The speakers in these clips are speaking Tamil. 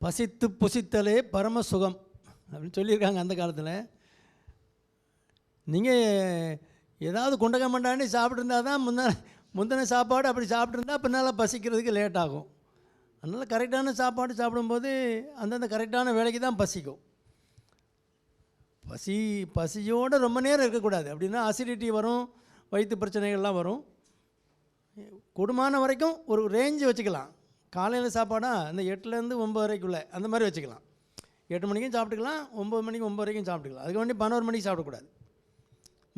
பசித்து புசித்தலே பரம சுகம் அப்படின்னு சொல்லியிருக்காங்க அந்த காலத்தில். நீங்கள் ஏதாவது குண்டக மண்டாண்டி சாப்பிட்ருந்தா தான் முந்தின சாப்பாடு அப்படி சாப்பிட்ருந்தா பின்னால் பசிக்கிறதுக்கு லேட் ஆகும். அதனால் கரெக்டான சாப்பாடு சாப்பிடும்போது அந்தந்த கரெக்டான வேலைக்கு தான் பசிக்கும். பசியோடு ரொம்ப நேரம் இருக்கக்கூடாது. அப்படின்னா அசிடிட்டி வரும், வயிற்று பிரச்சனைகள்லாம் வரும். கூடுமான வரைக்கும் ஒரு ரேஞ்சு வச்சுக்கலாம். காலையில் சாப்பாடாக அந்த 8லேருந்து 9 வரைக்குள்ளே அந்த மாதிரி வச்சுக்கலாம். 8 மணிக்கும் சாப்பிட்டுக்கலாம், 9 மணிக்கு 9 வரைக்கும் சாப்பிட்டுக்கலாம். அதுக்கு வேண்டி 11 மணிக்கு சாப்பிடக்கூடாது.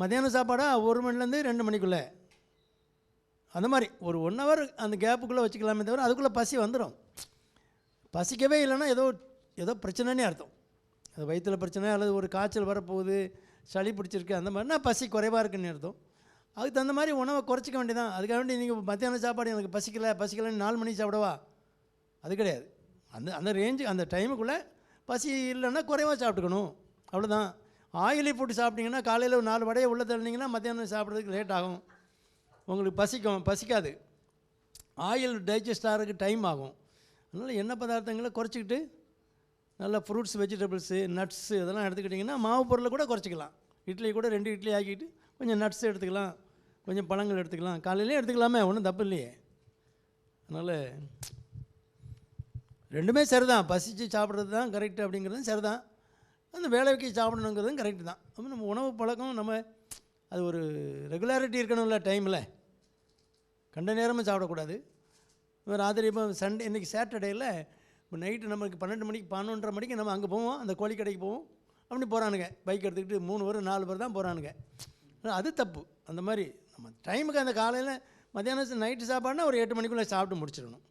மத்தியானம் சாப்பாடாக 1 மணிலேருந்து 2 மணிக்குள்ளே அந்த மாதிரி ஒரு 1 ஹவர் அந்த கேப்புக்குள்ளே வச்சுக்கலாமே தவிர அதுக்குள்ளே பசி வந்துடும். பசிக்கவே இல்லைன்னா ஏதோ பிரச்சனைனே அர்த்தம். அது வயிற்றில் பிரச்சனை அல்லது ஒரு காய்ச்சல் வரப்போகுது, சளி பிடிச்சிருக்கு, அந்த மாதிரினா பசி குறைவாக இருக்குன்னு அர்த்தம். அதுக்கு தகுந்த மாதிரி உணவை குறைச்சிக்க வேண்டியதான். அதுக்காக வேண்டி நீங்கள் மத்தியானம் சாப்பாடு எனக்கு பசிக்கலைன்னு 4 மணிக்கு சாப்பிடவா? அது கிடையாது. அந்த ரேஞ்சு அந்த டைமுக்குள்ளே பசி இல்லைன்னா குறைவாக சாப்பிட்டுக்கணும், அவ்வளோதான். ஆயிலி ஃபுட்டு சாப்பிட்டிங்கன்னா காலையில் ஒரு 4 வடையை உள்ளே தள்ளினீங்கன்னா மத்தியானம் சாப்பிட்றதுக்கு லேட் ஆகும், உங்களுக்கு பசிக்காது. ஆயில் டைஜஸ்ட் ஆகிறதுக்கு டைம் ஆகும். அதனால் எண்ணெய் பதார்த்தங்களை குறைச்சிக்கிட்டு நல்லா ஃப்ரூட்ஸ், வெஜிடபிள்ஸு, நட்ஸு இதெல்லாம் எடுத்துக்கிட்டிங்கன்னா மாவு பொருளை கூட குறைச்சிக்கலாம். இட்லி கூட 2 இட்லி ஆக்கிட்டு கொஞ்சம் நட்ஸ் எடுத்துக்கலாம், கொஞ்சம் பழங்கள் எடுத்துக்கலாம். காலையிலே எடுத்துக்கலாமே, ஒன்றும் தப்பு இல்லையே. அதனால் ரெண்டுமே சரிதான். பசித்து சாப்பிட்றது தான் கரெக்டு அப்படிங்கிறதும் சரிதான், அந்த வேலைக்கு சாப்பிடணுங்கிறதும் கரெக்டு தான். அப்போ நம்ம உணவு பழக்கம் அது ஒரு ரெகுலாரிட்டி இருக்கணும்ல. டைமில் கண்ட நேரமும் சாப்பிடக்கூடாது. ராத்திரி இப்போ சண்டே, இன்றைக்கி சாட்டர்டேயில் இப்போ நைட்டு நம்மளுக்கு 12 மணிக்கு 11:30 மணிக்கு நம்ம அங்கே போவோம், அந்த கோழி கடைக்கு போவோம். அப்படி போகிறானுங்க பைக் எடுத்துக்கிட்டு 3 பேர் 4 பேர் தான் போகிறானுங்க. அது தப்பு. அந்த மாதிரி நம்ம டைமுக்கு அந்த காலையில் மத்தியானம் நைட்டு சாப்பாடுனா ஒரு 8 மணிக்குள்ளே சாப்பிட்டு முடிச்சிடணும்.